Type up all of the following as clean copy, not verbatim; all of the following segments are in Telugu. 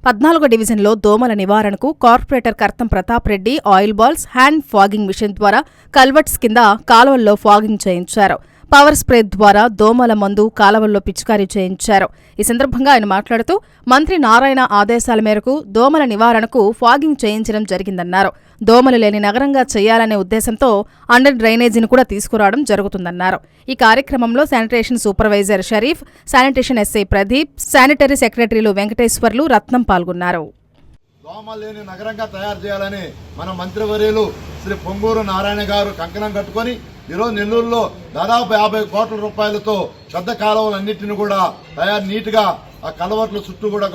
14వ డివిజన్లో దోమల నివారణకు corporator Kartham Pratap Reddy oil balls, hand fogging machine ద్వారా కల్వర్ట్స్ కింద కాలువల్లో ఫాగింగ్ చేయించారు. పవర్ స్ప్రే ద్వారా దోమల మందు కాలవల్లో పిచికారీ చేయించారు. ఈ సందర్భంగా ఆయన మాట్లాడుతూ మంత్రి నారాయణ ఆదేశాల మేరకు దోమల నివారణకు ఫాగింగ్ చేయించడం జరిగిందన్నారు. దోమలు లేని నగరంగా చేయాలనే ఉద్దేశంతో అండర్ డ్రైనేజీని కూడా తీసుకురావడం జరుగుతుందన్నారు. ఈ కార్యక్రమంలో sanitation supervisor Sharif, sanitation SI Pradeep, sanitary సెక్రటరీలు వెంకటేశ్వర్లు, రత్నం పాల్గొన్నారు. దోమలు లేని నగరంగా తయారు చేయాలని మన మంత్రివర్యులు శ్రీ పొంగూరు నారాయణ గారు కంకణం కట్టుకొని ఈరోజు నెల్లూరులో దాదాపు 50 కోట్ల రూపాయలతో పెద్ద కాలువలన్నింటినీ కూడా నీట్గా ఆ కలవట్ల చుట్టూ కూడా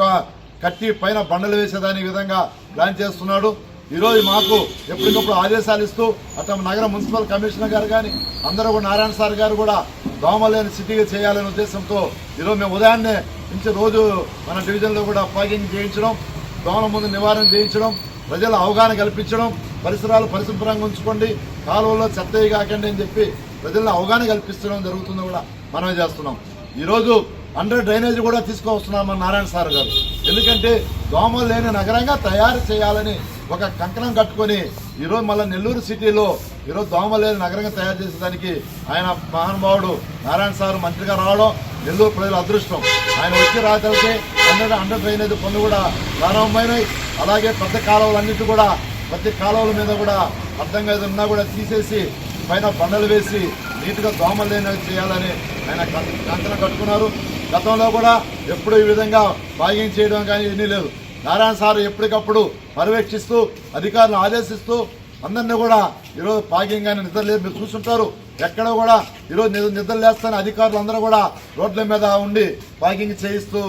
కట్టి పైన బండలు వేసేదాని విధంగా ప్లాన్ చేస్తున్నాడు. ఈరోజు మాకు ఎప్పటికప్పుడు ఆదేశాలు ఇస్తూ అట్లా నగర మున్సిపల్ కమిషనర్ గారు కానీ అందరూ కూడా నారాయణ సార్ గారు కూడా దోమలేని సిటీగా చేయాలనే ఉద్దేశంతో ఈరోజు మేము ఉదయాన్నే నుంచి రోజు మన డివిజన్లో కూడా ఫాగింగ్ చేయించడం, దోమల ముందు నివారణ చేయించడం, ప్రజల అవగాహన కల్పించడం, పరిసరాలు పరిశుభ్రంగా ఉంచుకోండి, కాలువల్లో చెత్త కాకండి అని చెప్పి ప్రజల్లో అవగాహన కల్పించడం జరుగుతుందో కూడా మనమే చేస్తున్నాం. ఈరోజు అండర్ డ్రైనేజ్ కూడా తీసుకువస్తున్నాం మన నారాయణ సార్ గారు. ఎందుకంటే దోమలు లేని నగరంగా తయారు చేయాలని ఒక కంకణం కట్టుకొని ఈరోజు మళ్ళీ నెల్లూరు సిటీలో ఈరోజు దోమలు లేని నగరంగా తయారు చేసేదానికి ఆయన మహానుభావుడు నారాయణ సార్ మంత్రిగా రావడం నెల్లూరు ప్రజల అదృష్టం. ఆయన వచ్చి రాత్రికి అండర్ డ్రైనేజ్ పనులు కూడా ప్రారంభమైనాయి. అలాగే పెద్ద కాలువలన్నిటి కూడా ప్రతి కాలువల మీద కూడా అర్థంగా ఉన్నా కూడా తీసేసి పైన బండలు వేసి నీట్గా దోమలు లేని చేయాలని ఆయన కంకణం కట్టుకున్నారు. గతంలో కూడా ఎప్పుడు ఈ విధంగా ఫాగింగ్ చేయడం కానీ ఇన్ని లేదు. నారాయణ సార్ ఎప్పటికప్పుడు పర్యవేక్షిస్తూ అధికారులను ఆదేశిస్తూ అందరినీ కూడా ఈరోజు ఫాగింగ్ కానీ నిద్రలేదు మీరు చూస్తుంటారు. ఎక్కడ కూడా ఈరోజు నిద్రలేస్తానే అధికారులు అందరూ కూడా రోడ్ల మీద ఉండి ఫాగింగ్ చేయిస్తూ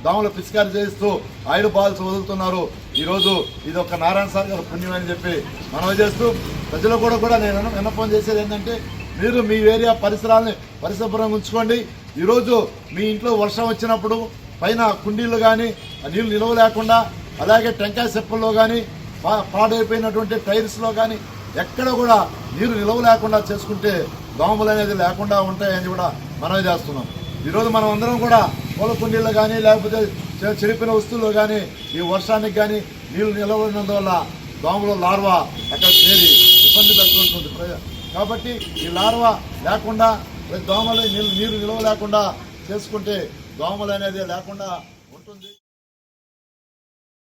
దోమలు పిచికారీ చేయిస్తూ ఆయిల్ బాల్స్ వదులుతున్నారు. ఈరోజు ఇది ఒక నారాయణ సార్ గారు పుణ్యమని చెప్పి మనవి చేస్తూ ప్రజలు కూడా నేను విన్నపం చేసేది ఏంటంటే మీరు మీ ఏరియా పరిసరాలని పరిశుభ్రంగా ఉంచుకోండి. ఈరోజు మీ ఇంట్లో వర్షం వచ్చినప్పుడు పైన కుండీలు కానీ నీళ్ళు నిలవ లేకుండా, అలాగే టెంకాయ చెప్పుల్లో కానీ పాడైపోయినటువంటి టైర్స్లో కానీ ఎక్కడ కూడా నీరు నిలవ లేకుండా చేసుకుంటే దోమలు అనేది లేకుండా ఉంటాయని కూడా మనవి చేస్తున్నాం. ఈరోజు మనం అందరం కూడా పూల కుండీల్లో కానీ లేకపోతే చెడిపిన వస్తువుల్లో కానీ ఈ వర్షానికి కానీ నీళ్ళు నిలవనందువల్ల దోమలు లార్వా అక్కడ చేరి ఇబ్బంది పెడుతుంటుంది. కాబట్టి ఈ లార్వా లేకుండా దోమలు నీరు నిలవ లేకుండా చేసుకుంటే దోమలు అనేది లేకుండా ఉంటుంది.